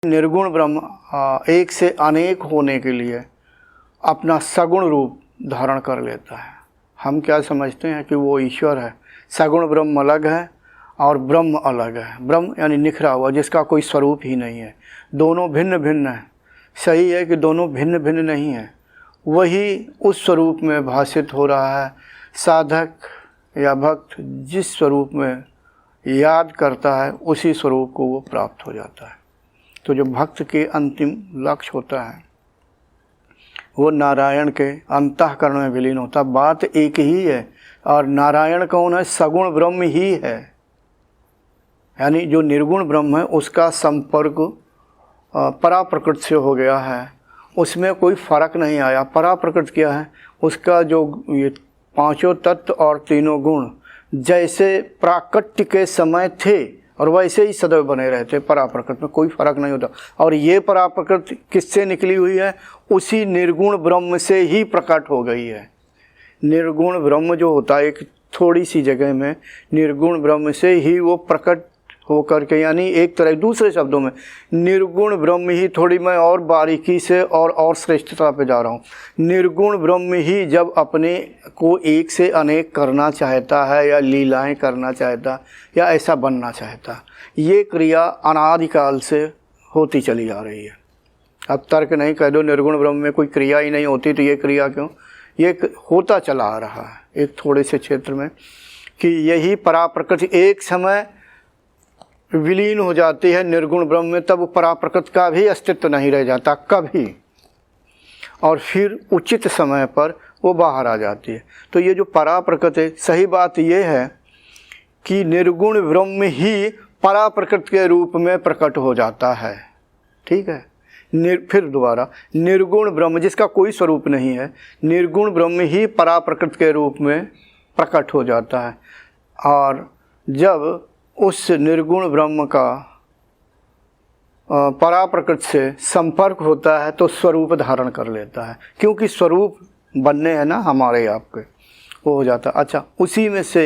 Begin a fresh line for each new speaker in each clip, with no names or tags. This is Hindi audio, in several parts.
निर्गुण ब्रह्म एक से अनेक होने के लिए अपना सगुण रूप धारण कर लेता है। हम क्या समझते हैं कि वो ईश्वर है। सगुण ब्रह्म अलग है और ब्रह्म अलग है। ब्रह्म यानी निखरा हुआ, जिसका कोई स्वरूप ही नहीं है। दोनों भिन्न भिन्न हैं। सही है कि दोनों भिन्न भिन्न नहीं हैं। वही उस स्वरूप में भाषित हो रहा है। साधक या भक्त जिस स्वरूप में याद करता है उसी स्वरूप को वो प्राप्त हो जाता है। तो जो भक्त के अंतिम लक्ष्य होता है वो नारायण के अंतःकरण में विलीन होता। बात एक ही है। और नारायण कौन है? सगुण ब्रह्म ही है। यानी जो निर्गुण ब्रह्म है उसका संपर्क पराप्रकृत से हो गया है। उसमें कोई फर्क नहीं आया। पराप्रकृत क्या है? उसका जो ये पांचों तत्व और तीनों गुण जैसे प्राकट्य के समय थे और वैसे ही सदैव बने रहते। पराप्रकृत में कोई फर्क नहीं होता। और ये पराप्रकृत किससे निकली हुई है? उसी निर्गुण ब्रह्म से ही प्रकट हो गई है। निर्गुण ब्रह्म जो होता है एक थोड़ी सी जगह में, निर्गुण ब्रह्म से ही वो प्रकट होकर के, यानी एक तरह दूसरे शब्दों में निर्गुण ब्रह्म ही, थोड़ी मैं और बारीकी से और श्रेष्ठता पे जा रहा हूँ। निर्गुण ब्रह्म ही जब अपने को एक से अनेक करना चाहता है या लीलाएं करना चाहता या ऐसा बनना चाहता, ये क्रिया अनादिकाल से होती चली जा रही है। अब तर्क नहीं कह दो निर्गुण ब्रह्म में कोई क्रिया ही नहीं होती तो ये क्रिया क्यों? ये होता चला आ रहा है एक थोड़े से क्षेत्र में कि यही पराप्रकृति एक समय विलीन हो जाती है निर्गुण ब्रह्म में, तब पराप्रकृति का भी अस्तित्व नहीं रह जाता कभी, और फिर उचित समय पर वो बाहर आ जाती है। तो ये जो पराप्रकृति, सही बात ये है कि निर्गुण ब्रह्म ही पराप्रकृति के रूप में प्रकट हो जाता है। ठीक है। फिर दोबारा, निर्गुण ब्रह्म जिसका कोई स्वरूप नहीं है, निर्गुण ब्रह्म ही पराप्रकृति के रूप में प्रकट हो जाता है। और जब उस निर्गुण ब्रह्म का पराप्रकृति से संपर्क होता है तो स्वरूप धारण कर लेता है, क्योंकि स्वरूप बनने हैं ना हमारे आपके, वो हो जाता। अच्छा, उसी में से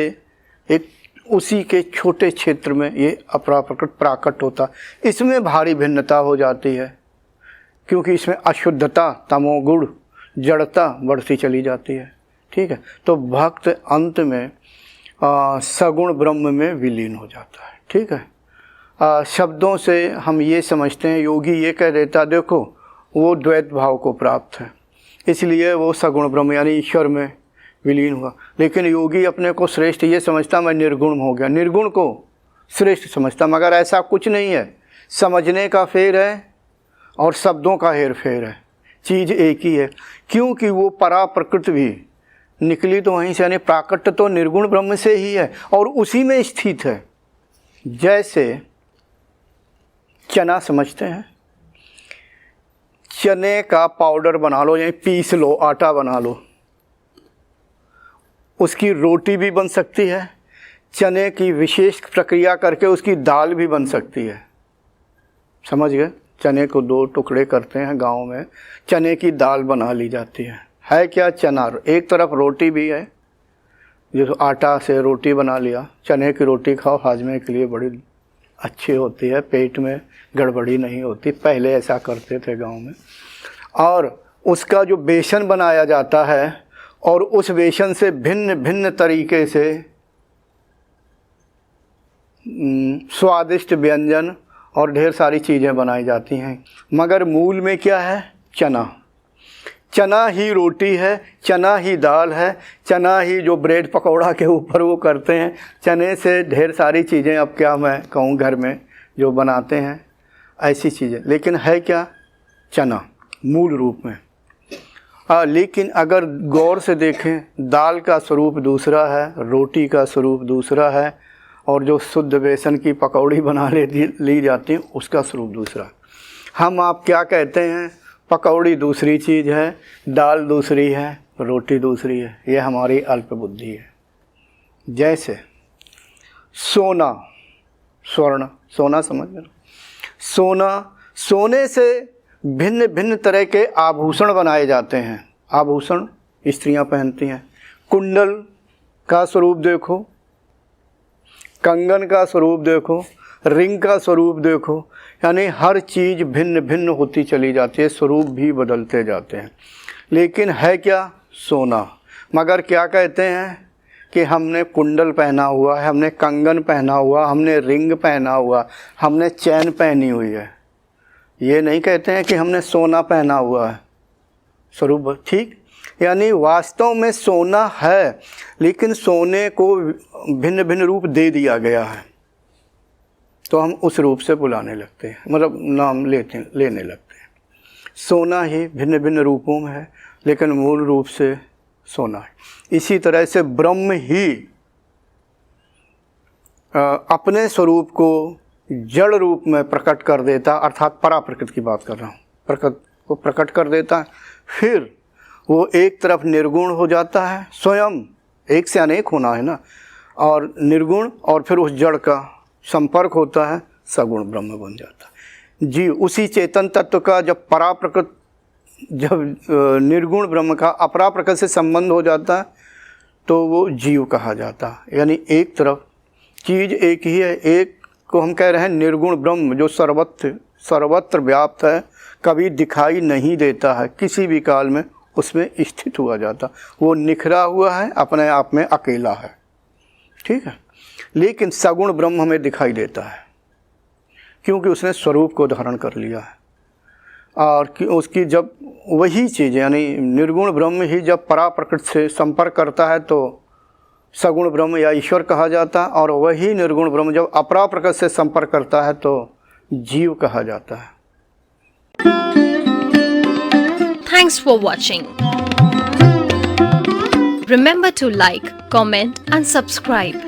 एक, उसी के छोटे क्षेत्र में ये अपराप्रकृत प्राकट होता। इसमें भारी भिन्नता हो जाती है क्योंकि इसमें अशुद्धता, तमोगुण, जड़ता बढ़ती चली जाती है। ठीक है। तो भक्त अंत में सगुण ब्रह्म में विलीन हो जाता है। ठीक है। शब्दों से हम ये समझते हैं, योगी ये कह देता देखो वो द्वैत भाव को प्राप्त है इसलिए वो सगुण ब्रह्म यानी ईश्वर में विलीन हुआ। लेकिन योगी अपने को श्रेष्ठ ये समझता मैं निर्गुण हो गया, निर्गुण को श्रेष्ठ समझता, मगर ऐसा कुछ नहीं है। समझने का फेर है और शब्दों का हेर फेर है। चीज़ एक ही है, क्योंकि वो पराप्रकृति भी निकली तो वहीं से, यानी प्राकट्य तो निर्गुण ब्रह्म से ही है और उसी में स्थित है। जैसे चना समझते हैं, चने का पाउडर बना लो, यानी पीस लो, आटा बना लो, उसकी रोटी भी बन सकती है। चने की विशेष प्रक्रिया करके उसकी दाल भी बन सकती है। समझ गए? चने को दो टुकड़े करते हैं गांव में, चने की दाल बना ली जाती है क्या? चना। एक तरफ रोटी भी है, जो आटा से रोटी बना लिया। चने की रोटी खाओ, हाजमे के लिए बड़ी अच्छी होती है, पेट में गड़बड़ी नहीं होती। पहले ऐसा करते थे गांव में। और उसका जो बेसन बनाया जाता है और उस बेसन से भिन्न भिन्न तरीके से स्वादिष्ट व्यंजन और ढेर सारी चीज़ें बनाई जाती हैं, मगर मूल में क्या है? चना। चना ही रोटी है, चना ही दाल है, चना ही जो ब्रेड पकौड़ा के ऊपर वो करते हैं। चने से ढेर सारी चीज़ें, अब क्या मैं कहूँ, घर में जो बनाते हैं ऐसी चीज़ें, लेकिन है क्या? चना मूल रूप में। लेकिन अगर गौर से देखें, दाल का स्वरूप दूसरा है, रोटी का स्वरूप दूसरा है, और जो शुद्ध बेसन की पकौड़ी बना ली जाती है उसका स्वरूप दूसरा। हम आप क्या कहते हैं? पकौड़ी दूसरी चीज़ है, दाल दूसरी है, रोटी दूसरी है। ये हमारी अल्प बुद्धि है। जैसे सोना, स्वर्ण, सोना समझ गए? सोने से भिन्न भिन्न तरह के आभूषण बनाए जाते हैं। आभूषण स्त्रियां पहनती हैं। कुंडल का स्वरूप देखो, कंगन का स्वरूप देखो, रिंग का स्वरूप देखो, यानी हर चीज़ भिन्न भिन्न होती चली जाती है, स्वरूप भी बदलते जाते हैं। लेकिन है क्या? सोना। मगर क्या कहते हैं कि हमने कुंडल पहना हुआ है, हमने कंगन पहना हुआ, हमने रिंग पहना हुआ, हमने चैन पहनी हुई है। ये नहीं कहते हैं कि हमने सोना पहना हुआ है। स्वरूप ठीक, यानी वास्तव में सोना है, लेकिन सोने को भिन्न भिन्न रूप दे दिया गया है, तो हम उस रूप से बुलाने लगते हैं, मतलब नाम लेने लगते हैं। सोना ही भिन्न भिन्न रूपों में है, लेकिन मूल रूप से सोना है। इसी तरह से ब्रह्म ही अपने स्वरूप को जड़ रूप में प्रकट कर देता, अर्थात परा प्रकृति की बात कर रहा हूँ, प्रकृति को प्रकट कर देता है। फिर वो एक तरफ निर्गुण हो जाता है, स्वयं एक से अनेक होना है ना, और निर्गुण, और फिर उस जड़ का संपर्क होता है, सगुण ब्रह्म बन जाता है। जी, उसी चेतन तत्व का जब परा प्रकृति, जब निर्गुण ब्रह्म का अपरा प्रकृति से संबंध हो जाता है, तो वो जीव कहा जाता है। यानी एक तरफ चीज़ एक ही है, एक को हम कह रहे हैं निर्गुण ब्रह्म, जो सर्वत्र व्याप्त है, कभी दिखाई नहीं देता है, किसी भी काल में उसमें स्थित हुआ जाता, वो निखरा हुआ है, अपने आप में अकेला है, ठीक है। लेकिन सगुण ब्रह्म हमें दिखाई देता है, क्योंकि उसने स्वरूप को धारण कर लिया है। और कि उसकी जब वही चीज़, यानी निर्गुण ब्रह्म ही जब परा प्रकृति से संपर्क करता है, तो सगुण ब्रह्म या ईश्वर कहा जाता है, और वही निर्गुण ब्रह्म जब अपरा प्रकृति से संपर्क करता है, तो जीव कहा जाता है।
Thanks for watching. Remember to like, comment and subscribe.